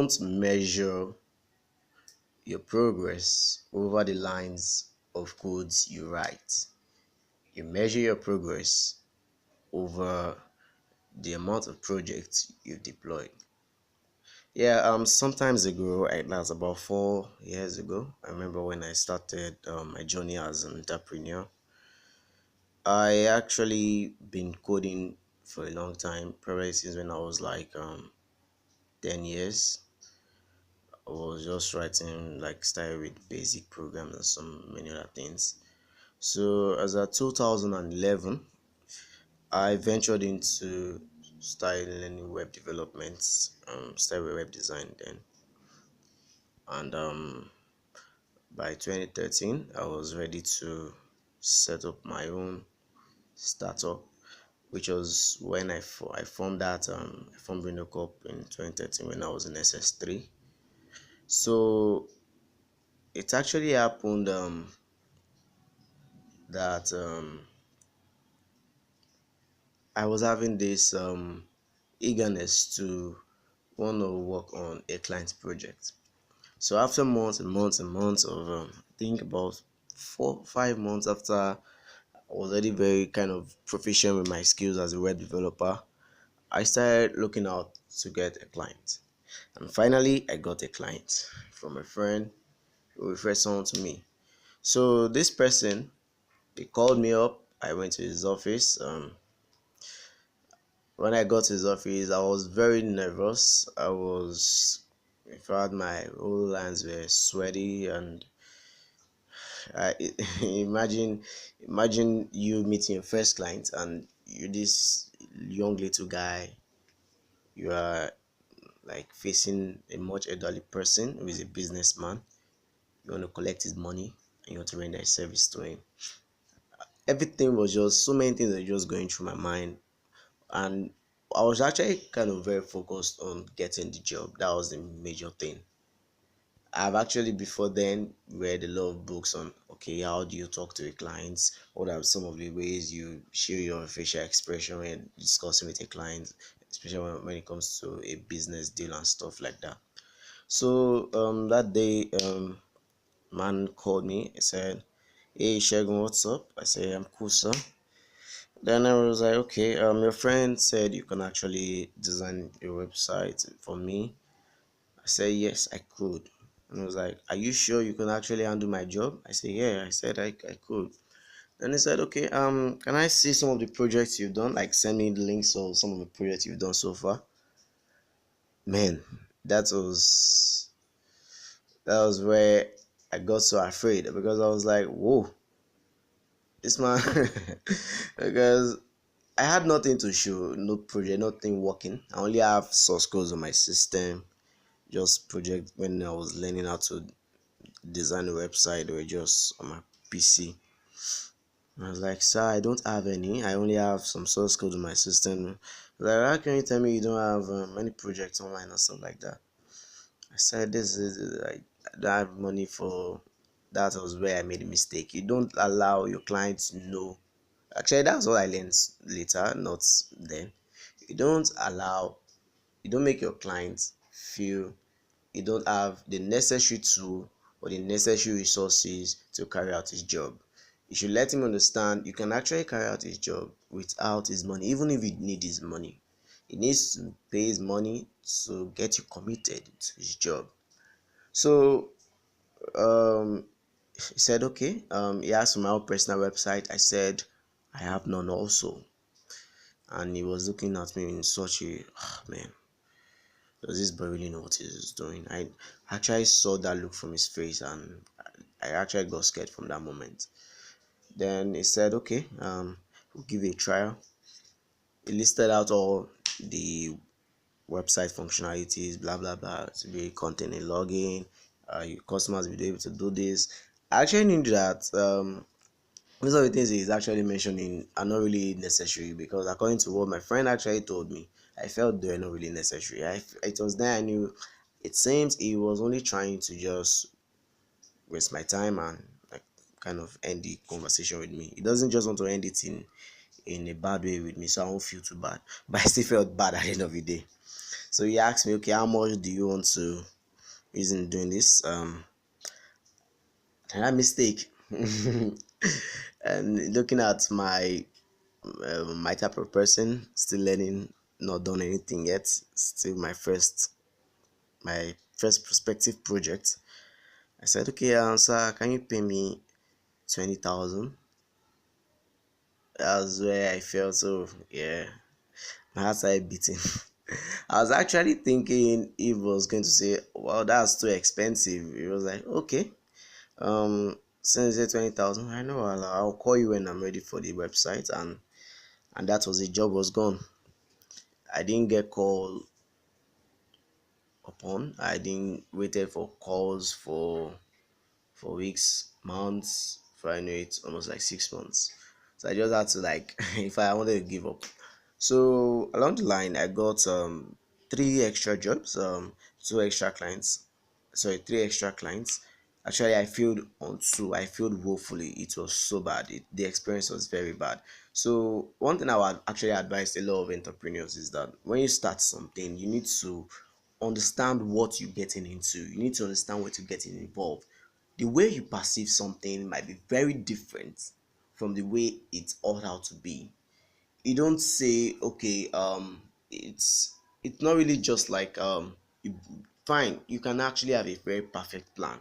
don't measure your progress over the lines of codes you write. You measure your progress over the amount of projects you deploy. Yeah, sometimes ago, that's about 4 years ago. I remember when I started my journey as an entrepreneur. I actually been coding for a long time, probably since when I was like 10 years. I was just writing like started with basic programs and some many other things. So as at 2011, I ventured into started learning web development, started with web design then, and by 2013, I was ready to set up my own startup, which was when I formed that I formed Reno Corp in 2013 when I was in SS3. So it actually happened that I was having this eagerness to want to work on a client project. So after months and months and months of I think about 4 5 months after I was already very kind of proficient with my skills as a web developer, I started looking out to get a client. And finally I got a client from a friend who referred someone to me. So this person, he called me up. I went to his office. When I got to his office, I was very nervous. In fact, my whole hands were sweaty, and I imagine you meeting your first client, and you're this young little guy. You are like facing a much elderly person who is a businessman. You want to collect his money and you want to render a service to him. Everything was just so many things were just going through my mind, and I was actually kind of very focused on getting the job. That was the major thing. I've actually before then read a lot of books on okay, how do you talk to a client? What are some of the ways you show your facial expression when discussing with a client, especially when it comes to a business deal and stuff like that. So that day, man called me. He said, "Hey Segun, what's up?" I said, "I'm cool, sir." Then I was like, "Okay, your friend said you can actually design your website for me." I said, "Yes, I could." And I was like, "Are you sure you can actually handle my job?" I said, "Yeah." I said I could. Then he said, "Okay, can I see some of the projects you've done? Like send me the links of some of the projects you've done so far." Man, that was that was where I got so afraid because I was like, "Whoa, this man," because I had nothing to show, no project, nothing working. I only have source codes on my system, just project when I was learning how to design a website or just on my PC. I was like, "Sir, I don't have any. I only have some source code in my system." Like, how can you tell me you don't have any projects online or stuff like that? I said, "This is like I don't have money for." That was where I made a mistake. You don't allow your clients to know. Actually, that's what I learned later, not then. You don't allow, you don't make your clients feel you don't have the necessary tool or the necessary resources to carry out his job. You should let him understand you can actually carry out his job without his money, even if you need his money. He needs to pay his money to get you committed to his job. So he said, okay. He asked for my own personal website. I said, I have none also. And he was looking at me in such a, man, does this boy really know what he's doing? I actually saw that look from his face, and I actually got scared from that moment. Then he said, okay, we'll give it a trial. He listed out all the website functionalities, blah blah blah, to be content and login. Your customers will be able to do this. I actually knew that most of the things he's actually mentioning are not really necessary because according to what my friend actually told me, I felt they were not really necessary. It was then I knew it seems he was only trying to just waste my time and like kind of end the conversation with me. He doesn't just want to end it in a bad way with me, so I won't feel too bad. But I still felt bad at the end of the day. So he asked me, okay, how much do you want to use in doing this? And that mistake. And looking at my type of person, still learning, not done anything yet. Still my first prospective project. I said, okay, sir, can you pay me 20,000? That's where I felt so, yeah, my heart started beating. I was actually thinking he was going to say, well, that's too expensive. He was like, okay, since it's 20,000, I know I'll call you when I'm ready for the website. And that was the job was gone. I didn't get call upon. I didn't waited for calls for weeks, months. For I know it's almost like 6 months. So I just had to like, if I wanted to give up. So along the line, I got three extra jobs, two extra clients. Sorry, three extra clients. Actually, I failed on two. I failed woefully. It was so bad. The experience was very bad. So one thing I would actually advise a lot of entrepreneurs is that when you start something, you need to understand what you're getting into. You need to understand what you're getting involved. The way you perceive something might be very different from the way it ought out to be. You don't say, okay, it's not really just like fine, you can actually have a very perfect plan,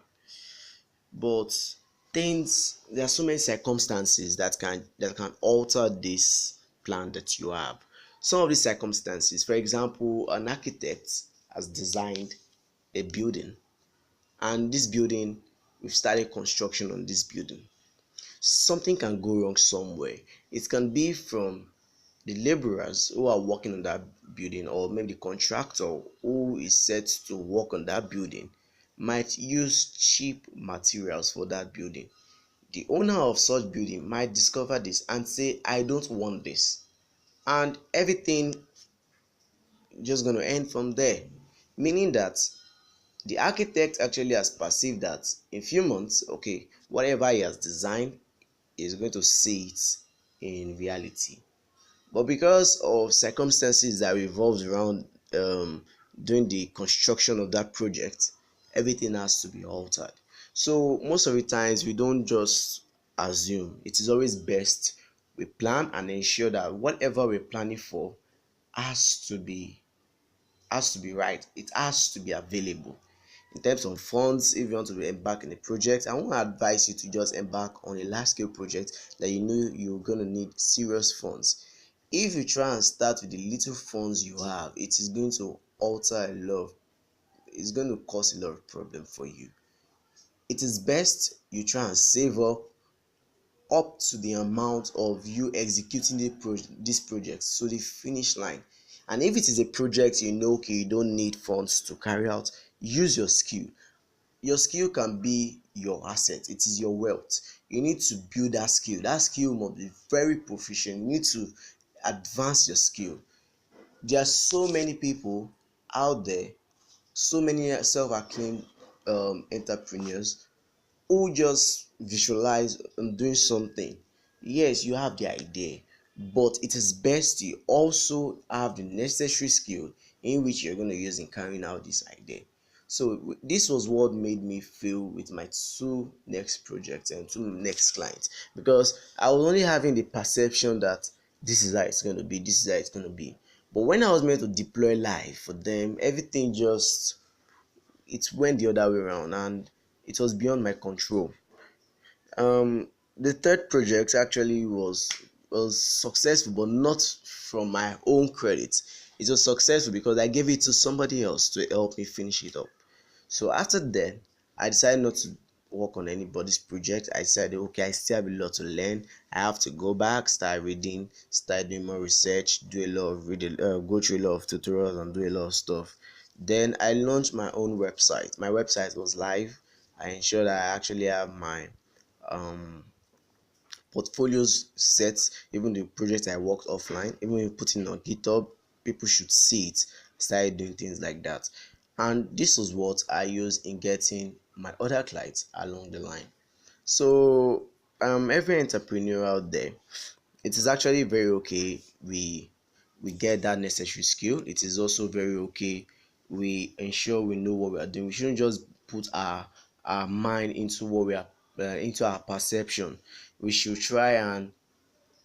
but things there are so many circumstances that can alter this plan that you have. Some of these circumstances, for example, an architect has designed a building, and this building, we've started construction on this building. Something can go wrong somewhere. It can be from the laborers who are working on that building, or maybe the contractor who is set to work on that building might use cheap materials for that building. The owner of such building might discover this and say, I don't want this, and everything just going to end from there, meaning that the architect actually has perceived that in few months, okay, whatever he has designed is going to see it in reality. But because of circumstances that revolves around doing the construction of that project, everything has to be altered. So most of the times we don't just assume. It is always best we plan and ensure that whatever we're planning for has to be right. It has to be available. In terms of funds, if you want to embark in a project, I won't advise you to just embark on a large scale project that you know you're going to need serious funds. If you try and start with the little funds you have, it is going to alter a lot it's going to cause a lot of problem for you. It is best you try and save up to the amount of you executing this project, so the finish line. And if it is a project you know, okay, you don't need funds to carry out, use your skill. Your skill can be your asset. It is your wealth. You need to build that skill. That skill must be very proficient. You need to advance your skill. There are so many people out there, so many self-acclaimed entrepreneurs who just visualize on doing something. Yes, you have the idea, but it is best you also have the necessary skill in which you're going to use in carrying out this idea. So this was what made me feel with my two next projects and two next clients, because I was only having the perception that this is how it's going to be, this is how it's going to be. But when I was meant to deploy live for them, everything just it went the other way around, and it was beyond my control. The third project actually was successful, but not from my own credit. It was successful because I gave it to somebody else to help me finish it up. So after that, I decided not to work on anybody's project. I said, okay, I still have a lot to learn. I have to go back, start reading, start doing more research, do a lot of reading, go through a lot of tutorials and do a lot of stuff. Then I launched my own website. My website was live. I ensured that I actually have my um portfolios set. Even the project I worked offline, even if putting on GitHub, people should see it. Started doing things like that, and this was what I used in getting my other clients along the line. So every entrepreneur out there, it is actually very okay. we get that necessary skill. It is also very okay we ensure we know what we are doing. We shouldn't just put our mind into what we are into our perception. We should try and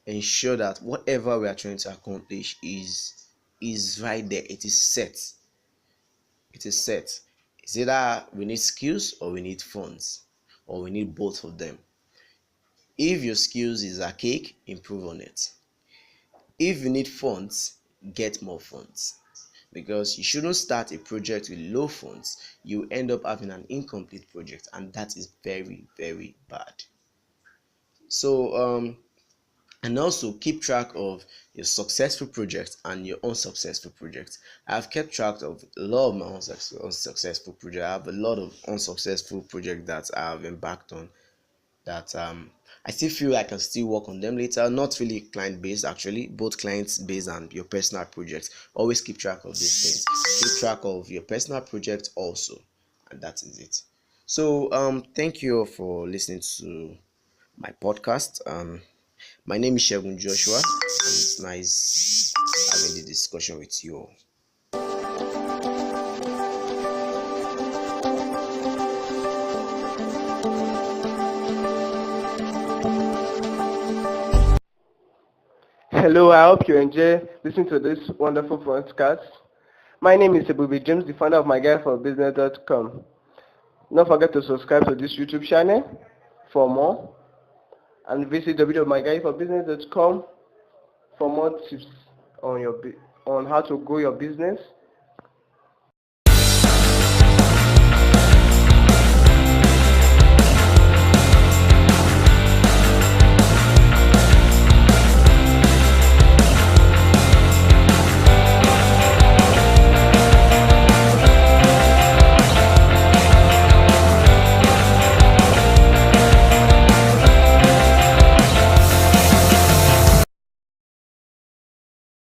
ensure that whatever we are trying to accomplish is right there. It is set. It is set. It's either we need skills or we need funds, or we need both of them. If your skills is archaic, improve on it. If you need funds, get more funds, because you shouldn't start a project with low funds. You end up having an incomplete project, and that is very, very bad. So and also keep track of your successful projects and your unsuccessful projects. I've kept track of a lot of my unsuccessful projects. I have a lot of unsuccessful projects that I have embarked on that I still feel I can still work on them later. Not really client based, actually, both clients based and your personal projects. Always keep track of these things. Keep track of your personal project also, and that is it. So thank you all for listening to my podcast. My name is Segun Joshua, and it's nice having the discussion with you all. Hello, I hope you enjoy listening to this wonderful podcast. My name is Segun James, the founder of myguideforbusiness.com. Don't forget to subscribe to this YouTube channel for more, and visit www.myguideforbusiness.com for more tips on how to grow your business